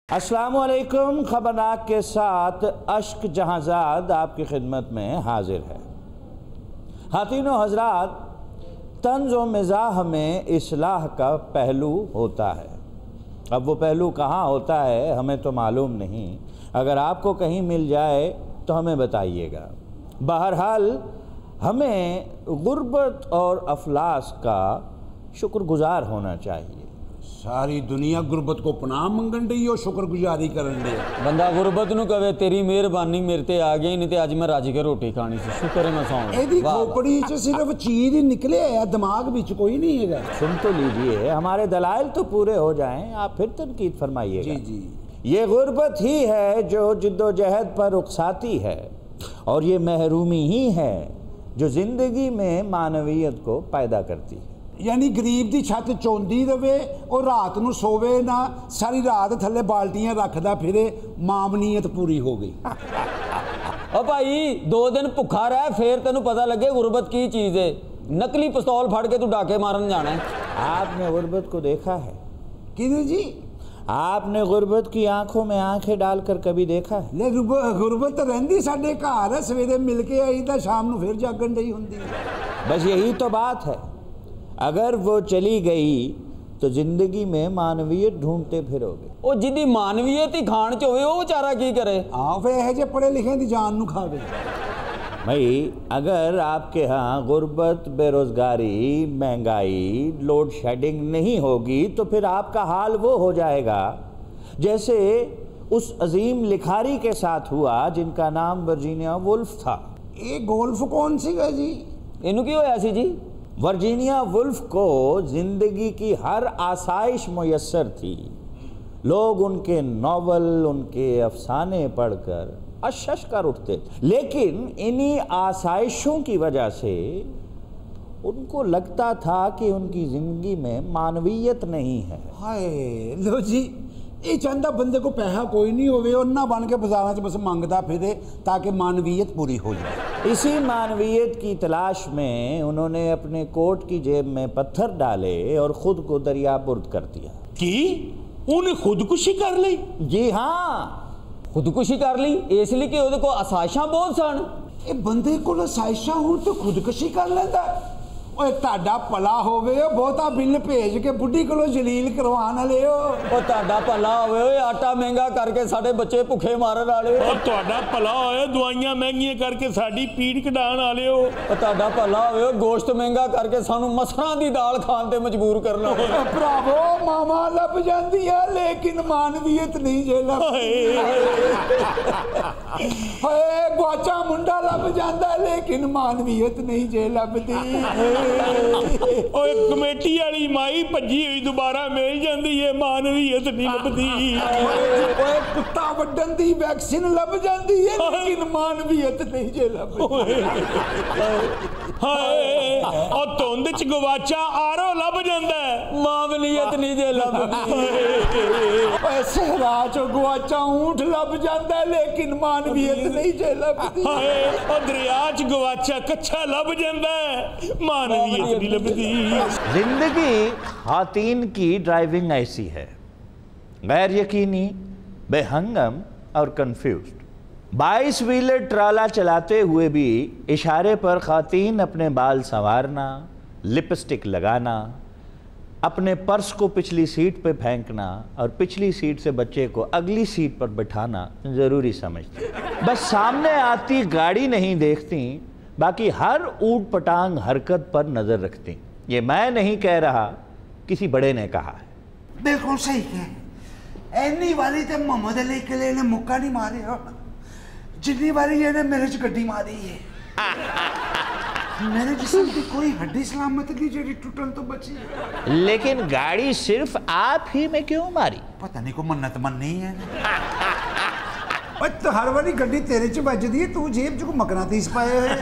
अस्सलामुअलैकुम। खबरनाक के साथ अश्क जहांजाद आपकी खिदमत में हाजिर है। हातीनो हजरात, तंज़ व मिज़ाह में इस्लाह का पहलू होता है। अब वो पहलू कहाँ होता है हमें तो मालूम नहीं। अगर आपको कहीं मिल जाए तो हमें बताइएगा। बहरहाल हमें गुर्बत और अफलास का शुक्रगुजार होना चाहिए। सारी दुनिया गुरबत को पनाह मंगन डी और शुक्रगुजारी करन डी। बंदा गुरबत नूं कहे तेरी मेहरबानी मेरे ते आ गई, नहीं तो अज मैं रज के रोटी खानी सी। शुक्र है मैं सौं एदी खोपड़ी च सिर्फ चीज ही निकले है, दिमाग विच कोई नहीं है। सुन तो लीजिए, हमारे दलाइल तो पूरे हो जाएं, आप फिर तनकीद फरमाइएगा। जी जी, ये गुर्बत ही है जो जिद्दोजहद पर रुखसाती है, और ये महरूमी ही है जो जिंदगी में मानवीयत को पैदा करती है। यानी गरीब दी छत चौंदी रवे और रात नूं सोवे ना, सारी रात थल्ले बाल्टियां रखदा फिरे, मामनीयत पूरी हो गई। ओ भाई 2 दिन भुखा रह, फिर तेनू पता लगे गुरबत की चीज है। नकली पिस्तौल फड़ के तू डाके मारन जाना है। आपने गुर्बत को देखा है? किधर जी? आपने गुर्बत की आंखों में आंखें डालकर कभी देखा है? ले गुरबत तो रहिंदी साडे घर है, सवेरे मिल के आई तो शाम नूं फिर जागन डई हुंदी। बस यही तो बात है। अगर वो चली गई तो जिंदगी में मानवीयत ढूंढते फिरोगे। ओ जिदी मानवीयत ही खान च होवे, ओ बेचारा की करे? हाँ फिर यह जे पढ़े लिखे दी जान नूं खावे। भाई अगर आपके यहाँ गुर्बत, बेरोजगारी, महंगाई, लोड शेडिंग नहीं होगी तो फिर आपका हाल वो हो जाएगा जैसे उस अजीम लिखारी के साथ हुआ जिनका नाम वर्जीनिया वुल्फ था। ये गोल्फ कौन सी है जी? इनू की होया सी जी? वर्जीनिया वुल्फ को जिंदगी की हर आसाइश मुयस्सर थी। लोग उनके नॉवल, उनके अफसाने पढ़कर अश कर उठते थे, लेकिन इन्हीं आसाइशों की वजह से उनको लगता था कि उनकी जिंदगी में मानवीयत नहीं है। हाय लो जी, ये चाहता बंदे को पैसा कोई नहीं होवे और ना बन के बाजारों से बस मांगता फिरे ताकि मानवीयत पूरी हो जाए। इसी मानवीयत की तलाश में उन्होंने अपने कोट की जेब में पत्थर डाले और खुद को दरियाबुर्द कर दिया। की उन्हें खुदकुशी कर ली? जी हाँ, खुदकुशी कर ली इसलिए कि ਉਹਦੇ ਕੋਲ आसाइशां बहुत सन। ये बंदे को आसाइशां हो तो खुदकुशी कर लेता। ओए ताड़ा भला होवे, बहुता बिल भेज के बुढ़ी को जलील करवान वाले हो। ओ ताड़ा भला होवे, ओए आटा महंगा करके साडे बच्चे भुखे मारन वाले हो। ओ ताड़ा भला होए, दवाइयां महंगियां करके साडी पीड़ कढाण वाले हो। ओ ताड़ा भला होवे, गोश्त महंगा करके सानू मसरां दी दाल खाण ते मजबूर करना। भरावो मामा लब जांदी है लेकिन मानवीयत नहीं जे लभदी। हाय ग्वाचा मुंडा लब जांदा लेकिन मानवीयत नहीं जे लभदी। ओए कमेटी वाली माई भजी हुई दोबारा मिल जाती है, मानवीयत नहीं लभदी। ओए कुत्ता वड्डन दी वैक्सीन लब जाती है लेकिन मानवीयत नहीं जे लभदी। हाय ओ धुंद च गवाचा आरो लब जांदा है, मानवीयत नहीं जे लभदी। ओए सहरा च गवाचा ऊंट लब जांदा लेकिन मानवीयत नहीं जे लभदी। हाय ओ दरिया च गवाचा कच्चा लब जांदा है, मानवीयत नहीं लभदी। जिंदगी खातीन की ड्राइविंग ऐसी है, गैर यकीनी, बेहंगम और कंफ्यूज्ड। 22 व्हीलर ट्राला चलाते हुए भी इशारे पर खातीन अपने बाल संवारना, लिपस्टिक लगाना, अपने पर्स को पिछली सीट पे फेंकना और पिछली सीट से बच्चे को अगली सीट पर बिठाना ज़रूरी समझती। बस सामने आती गाड़ी नहीं देखती, बाकी हर ऊट पटांग हरकत पर नज़र रखती। ये मैं नहीं कह रहा, किसी बड़े ने कहा है। बिल्कुल सही है। एनी वाली तो मोहम्मद अली के लिए मुक्का नहीं मारे हो जितनी बारी ये मेरे च गड्डी मारी है। मेरे जिस्म की कोई हड्डी सलामत नहीं जो टूटन तो बची है। लेकिन गाड़ी सिर्फ आप ही में क्यों मारी? पता नहीं को मन्नत मननी है। तो हर वाली गड्डी तेरे च बजदी है, तू जेब च को मकनातीस पाए है।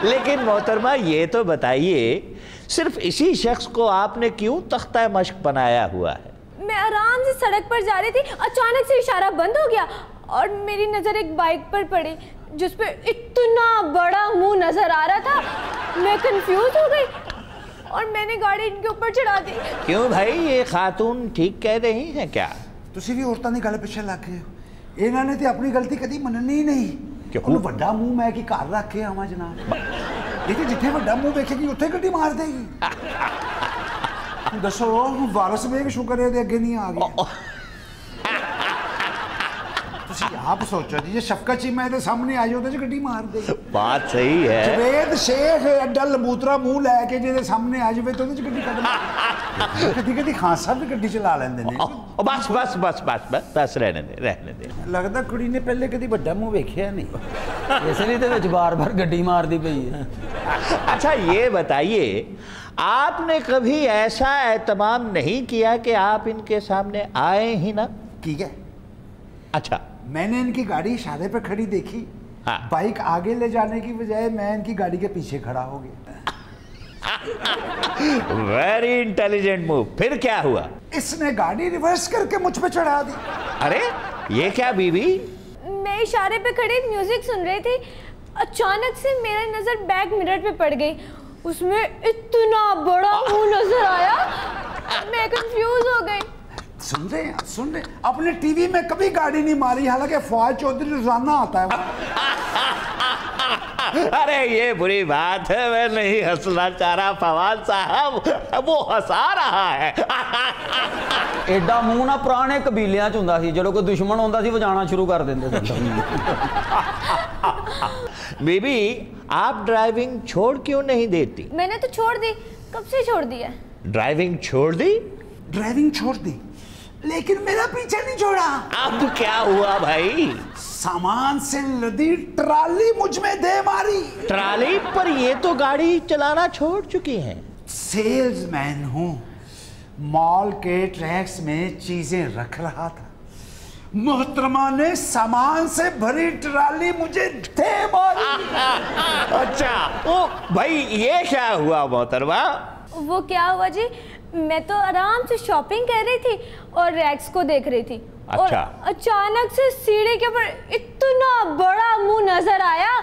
लेकिन मोहतरमा ये तो बताइए, सिर्फ इसी शख्स को आपने क्यों तख्ता मश्क बनाया हुआ है? मैं आराम से सड़क पर जा रही थी, अचानक से इशारा बंद हो गया और मेरी नजर एक बाइक पर पड़ी जिस पे इतना बड़ा मुंह नजर आ रहा था। मैं कंफ्यूज हो गई और मैंने गाड़ी इनके ऊपर चढ़ा दी। क्यों भाई, ये खातून ठीक कह रही हैं क्या? ਤੁਸੀਂ ਵੀ ਔਰਤਾਂ ਦੀ ਗੱਲ ਪਿੱਛੇ ਲੱਗ ਗਏ ਹੋ। ਇਹਨਾਂ ਨੇ ਤੇ ਆਪਣੀ ਗਲਤੀ ਕਦੀ ਮੰਨਣੀ ਹੀ ਨਹੀਂ। ਉਹਨੂੰ ਵੱਡਾ ਮੂੰਹ ਮੈਂ ਕੀ ਘਰ ਰੱਖ ਕੇ ਆਵਾਂ ਜਨਾਬ? ਇਹ ਤੇ ਜਿੱਥੇ ਵੱਡਾ ਮੂੰਹ ਵੇਖੇਗੀ ਉੱਥੇ ਗੱਡੀ ਮਾਰ ਦੇਗੀ। ਦੱਸੋ ਵਾਰਸ ਵੇਖ ਸ਼ੁਕਰ ਇਹਦੇ ਅੱਗੇ ਨਹੀਂ ਆ ਗਿਆ। आप सोचो जी ये शफकत चीमा के सामने आ जाओ तो गड्डी मार दे। बात सही है। जवेद शेख एडा लबूतरा मुंह लैके जे सामने आ जाए तो गड्डी कद कदी कदी खान साहब भी गड्डी चला लेंदे ने। बस बस बस बस बस बस रहने दे। लगता कुड़ी ने पहले कदी बड़ा मुंह वेखिया नहीं, इसलिए तो विच बार-बार गड्डी मारदी पई है। अच्छा ये बताइए, आपने कभी ऐसा एहतमाम नहीं किया कि आप इनके सामने आए ही ना? ठीक है। अच्छा, मैंने इनकी गाड़ी इशारे पे खड़ी देखी। हाँ। बाइक आगे ले जाने की बजाय मैं इनकी गाड़ी के पीछे खड़ा हो गया। Very intelligent move. फिर क्या हुआ? इसने गाड़ी रिवर्स करके मुझ पे चढ़ा दी। अरे ये क्या बीवी? मैं इशारे पे खड़ी म्यूजिक सुन रही थी, अचानक से मेरा नजर बैक मिरर पे पड़ गई। उसमें इतना बड़ा मुंह नजर आया, मैं कंफ्यूज हो गई। सुन रहे अपने टीवी में कभी गाड़ी नहीं मारी, हालांकि फवाद चौधरी रोजाना आता है। अरे ये बुरी बात है, मैं नहीं हंसना चाह रहा फवाद साहब, वो हंसा रहा है। एडा मुंह ना पुराने कबीलियां च हुंदा सी, जदों कोई दुश्मन होंदा सी वजाना शुरू कर देंदे सी। बीबी आप ड्राइविंग छोड़ क्यों नहीं देती? मैंने तो छोड़ दी, कब से छोड़ दी है। ड्राइविंग छोड़ दी? ड्राइविंग छोड़ दी, लेकिन मेरा पीछे नहीं छोड़ा। अब क्या हुआ भाई? सामान से लदी ट्राली मुझ में दे मारी। ट्राली पर ये तो गाड़ी चलाना छोड़ चुकी हैं। सेल्समैन हूँ, मॉल के ट्रैक्स में चीजें रख रहा था। मोहतरमा ने सामान से भरी ट्राली मुझे दे मारी। अच्छा ओ भाई ये क्या हुआ मोहतरमा? वो क्या हुआ जी, मैं तो आराम से शॉपिंग कर रही थी और रैक्स को देख रही थी। अच्छा। और अचानक से सीढ़ी के ऊपर इतना बड़ा मुंह नजर आया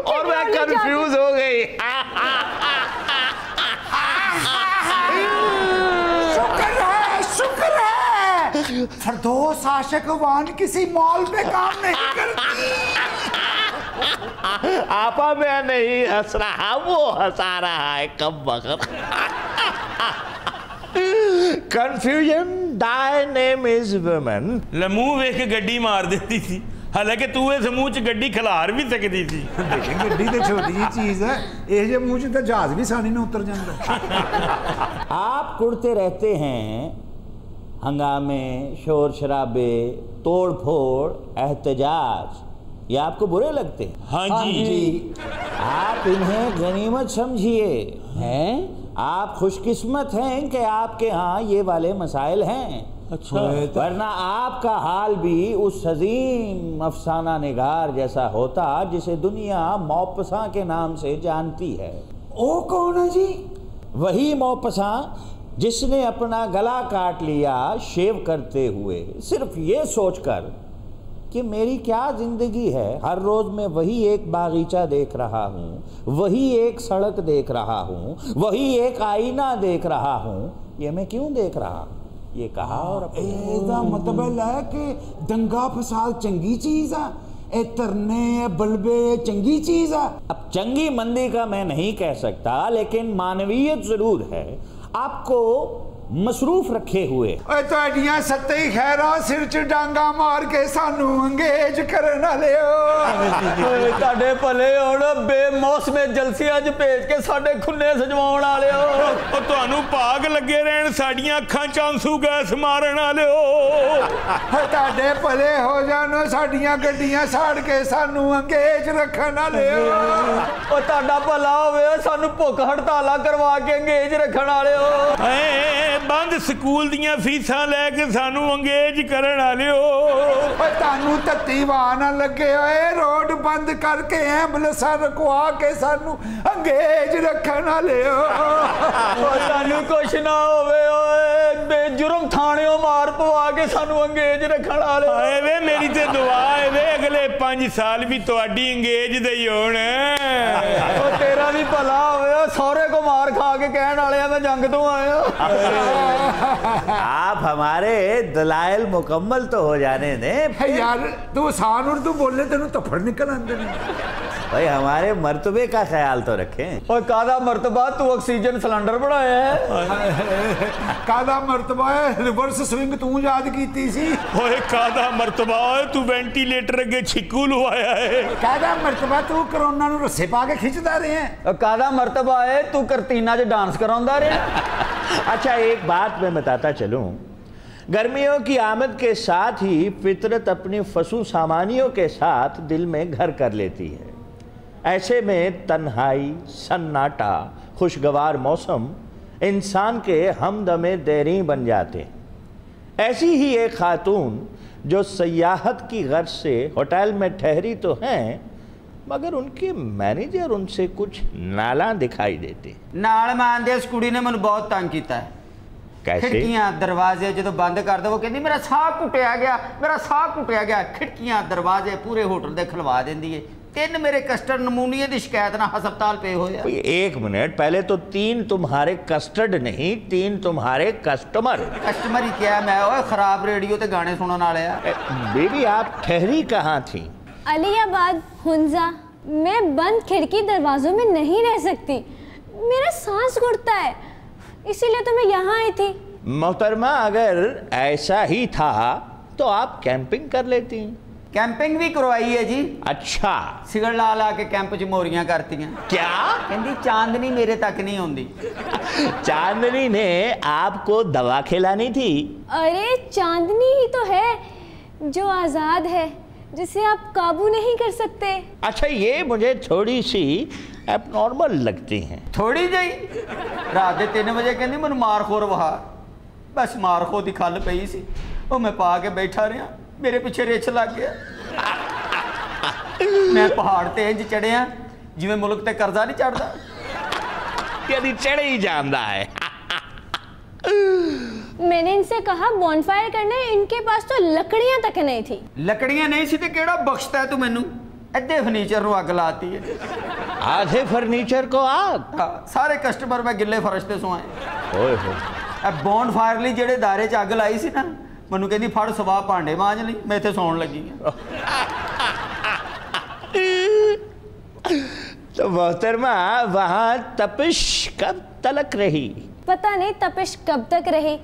और मैं कंफ्यूज हो गई। शुक्र है फरदौस आशिक वान किसी मॉल पे काम नहीं करती। आपा मैं नहीं हंस रहा, वो हंसा रहा है कब वक्त। Confusion thy name is woman. लमू वेख के गड्डी मार देती थी, हालांकि तू इस मुंह च गड्डी खिलार भी सकती थी। गड्डी तो छोटी जी चीज है, ये मुंह च तो जहाज भी सानी में उतर जाता। आप कुड़ते रहते हैं हंगामे, शोर शराबे, तोड़ फोड़, एहतजाज, ये आपको बुरे लगते हैं? हाँ जी। आप इन्हें गनीमत समझिए हैं। आप खुशकिस्मत हैं कि आपके यहाँ ये वाले मसाइल हैं। अच्छा। वरना आपका हाल भी उस अजीम अफसाना निगार जैसा होता जिसे दुनिया मौपसा के नाम से जानती है। ओ कौन है जी? वही मौपसा जिसने अपना गला काट लिया शेव करते हुए, सिर्फ ये सोचकर कि मेरी क्या जिंदगी है, हर रोज मैं वही एक बागीचा देख रहा हूँ, वही एक सड़क देख रहा हूँ, वही एक आईना देख रहा हूँ, ये मैं क्यों देख रहा हूँ? ये कहा और ਇਹਦਾ मतलब है कि दंगा फसाद चंगी चीज है, ए तरने बलबे चंगी चीज है। अब चंगी मंदी का मैं नहीं कह सकता, लेकिन मानवीयत जरूर है। आपको मसरूफ रखे हुए। ਤੁਹਾਡੀਆਂ ਸੱਤੇ ਹੀ ਖੈਰਾ ਸਿਰ 'ਚ ਡਾਂਗਾ ਮਾਰ ਕੇ ਸਾਨੂੰ ਅੰਗੇਜ ਕਰਨ ਵਾਲਿਓ। ਤੁਹਾਡੇ ਭਲੇ ਹੋਣ, ਬੇਮੌਸਮੇ ਜਲਸੀਆਂ 'ਚ ਭੇਜ ਕੇ ਸਾਡੇ ਖੁੰਨੇ ਸਜਵਾਉਣ ਵਾਲਿਓ। ਉਹ ਤੁਹਾਨੂੰ ਭਾਗ ਲੱਗੇ ਰਹਿਣ ਸਾਡੀਆਂ ਅੱਖਾਂ 'ਚ ਆਂਸੂ ਗੈਸ ਮਾਰਨ ਵਾਲਿਓ। ਤੁਹਾਡੇ ਭਲੇ ਹੋ ਜਾਣ, ਸਾਡੀਆਂ ਗੱਡੀਆਂ ਸਾੜ ਕੇ ਸਾਨੂੰ ਅੰਗੇਜ ਰੱਖਣ ਵਾਲਿਓ। ਉਹ ਤੁਹਾਡਾ ਭਲਾ ਹੋਵੇ, ਸਾਨੂੰ ਭੁੱਖ ਹੜਤਾਲਾਂ ਕਰਵਾ ਕੇ ਅੰਗੇਜ ਰੱਖਣ ਵਾਲਿਓ। ਬੰਦ ਸਕੂਲ ਦੀਆਂ ਫੀਸਾਂ ਲੈ ਕੇ ਸਾਨੂੰ ਅੰਗੇਜ ਕਰਨ ਵਾਲਿਓ। ਓਏ ਤੁਹਾਨੂੰ ਤੱਤੀ ਵਾਹ ਨਾ ਲੱਗੇ ਓਏ, ਰੋਡ ਬੰਦ ਕਰਕੇ ਐਂਬੂਲੈਂਸਾਂ ਰੁਕਵਾ ਕੇ ਸਾਨੂੰ ਅੰਗੇਜ ਰੱਖਣ ਵਾਲਿਓ। ਤੁਹਾਨੂੰ ਕੁਛ ਨਾ ਹੋਵੇ ਓਏ, बेजुर्म थाणियों मार पवा के सानू अंगेज रखण वाले। हाए वे मेरी ते दुआ है वे अगले 5 साल भी तुहाडी अंगेज दे ही होण। ओ तेरा भी भला होवे, सौरे को मार खा के कहण वाले मैं जंग तो आया। आप हमारे दलाइल मुकम्मल तो हो जाने दें। यार तू आसान उर्दू बोले तेन तफड़ निकल आंदे ने। भाई हमारे मर्तबे का ख्याल तो रखें। और कादा मर्तबा तू ऑक्सीजन सिलेंडर बढ़ाया है। कादा मर्तबा है रिवर्स स्विंग तू याद कीती सी। ओए कादा मर्तबा तू वेंटिलेटर अगे छिक्कू लवाया है। कादा मर्तबा तू कोरोना नु रस्से पा के खिंचदा रहे हैं। कादा मर्तबा है तू करतीना च डांस करांदा रहे। अच्छा एक बात मैं बताता चलूं, गर्मियों की आमद के साथ ही फितरत अपनी फसू सामानियों के साथ दिल में घर कर लेती है। ऐसे में तन्हाई, सन्नाटा, खुशगवार मौसम इंसान के हमदमे देरी बन जाते हैं। ऐसी ही एक खातून जो सयाहत की गर्ज से होटल में ठहरी तो हैं, मगर उनके मैनेजर उनसे कुछ नाला दिखाई देते। नाल मानदे इस कुड़ी ने मैनू बहुत तंग किया है। कैसे? खिड़कियां दरवाजे जो बंद कर दो वो कहती मेरा साह घुटिया गया, मेरा साह घुटिया गया। खिड़कियां दरवाजे पूरे होटल दे खलवा देंदी है। 3 मेरे कस्टर्ड नमूनिया की शिकायत ना हस्पताल पे हो जाए। एक मिनट, पहले तो 3 तुम्हारे कस्टर्ड नहीं, 3 तुम्हारे कस्टमर। कस्टमर ही क्या मैं ओए खराब रेडियो ते गाने सुनने वाले आ। बेबी आप ठहरी कहाँ थी? अलीयाबाद हुंजा। मैं बंद खिड़की दरवाजों में नहीं रह सकती, मेरा सांस घुटता है, इसीलिए तो मैं यहाँ आई थी। मोहतरमा अगर ऐसा ही था तो आप कैंपिंग कर लेती। कैंपिंग भी करवाई है जी। अच्छा, सिगड़ ला ला के कैंप च मोरियां करती हैं। क्या? कहती चांदनी मेरे तक नहीं आती। चांदनी ने आपको दवा खिलानी थी। अरे चांदनी ही तो है जो आजाद है, जिसे आप काबू नहीं कर सकते। अच्छा ये मुझे थोड़ी सी एबनॉर्मल लगती हैं। थोड़ी जी रात के 3 बजे कहती मैं मारखोर वहा, बस मारखो की खल पई सी, वो मैं पा के बैठा रहा, मेरे पीछे रिछ लग गया। मैं पहाड़ ते इंज चढ़िया जिवें मुल्क ते कर्जा नहीं चढ़ता। यदि चढ़े ही जाता है। मैंने इनसे कहा बॉनफायर करने, इनके पास तो लकड़ियां तक नहीं थी। लकड़ियां नहीं सी ते केड़ा बख्शता है तू मैनू? अद्धे फर्नीचर नूं अग लाती है। आधे फर्नीचर को आग? हाँ, सारे कस्टमर मैं गिले फर्श ते सोए। ओए हो। बॉनफायर ਲਈ ਜਿਹੜੇ दारे च अग लाई सी ना, मैनू कहती फड़ सवा भांडे मांज ली, मैं इत्थे सौण लगी हां। तो मोहतरमा वहां तपिश कब तलक रही? पता नहीं तपिश कब तक रही,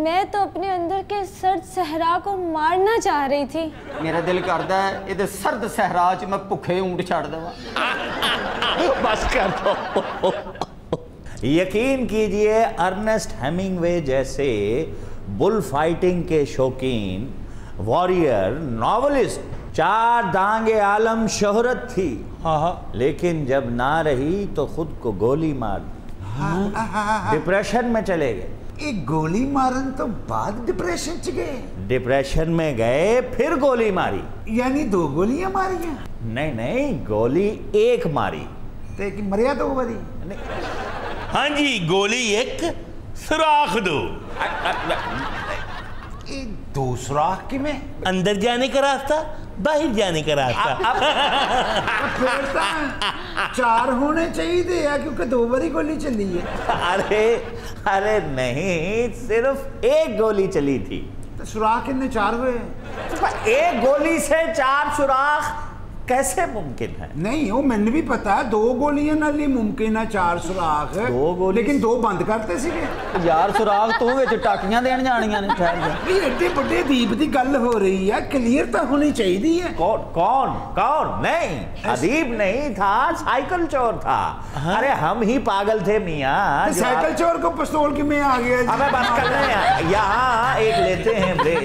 मैं तो अपने अंदर के सर्द सहरा को मारना चाह रही थी। मेरा दिल करता है इधर सर्द सहरा च मैं भुखे ऊंट छड़ देवां। बस कर दो। यकीन कीजिए अर्नेस्ट हेमिंगवे जैसे बुल फाइटिंग के शौकीन वॉरियर नॉवलिस्ट 4 दांगे आलम शोहरत थी। लेकिन जब ना रही तो खुद को गोली मार दी। डिप्रेशन में चले गए। एक गोली मारन तो बाद डिप्रेशन च गए? डिप्रेशन में गए फिर गोली मारी। यानी 2 गोलियां मारियां? नहीं, गोली एक मारी। ते कि मरिया 2 बारी? हाँ जी, गोली एक सुराख 2। ये 2 सुराख किवें? अंदर जाने का रास्ता, बाहर जाने का रास्ता। फिर तो 4 होने चाहिए या क्योंकि 2 बारी गोली चली है। अरे नहीं, सिर्फ एक गोली चली थी। तो सुराख कितने 4 हुए? एक गोली से 4 सुराख कैसे मुमकिन है? नहीं वो मैंने भी पता है 2 गोलियां नाल ही मुमकिन है 4 सुराख। 2 गोली लेकिन 2 बंद करते सीगे यार। सुराख तू विच टाकियां देन जानियां ने। ठहर जा, ये एड्डे बड़े अदीब दी गल हो रही है, क्लियर तो होनी चाहिए है। कौन? नहीं, अदीब नहीं था, साइकिल चोर था। अरे हम ही पागल थे मियाँ। साइकिल चोर को पिस्तौल की में आ गया। हमें बात कर रहे हैं, यहाँ एक लेते हैं ब्रेक।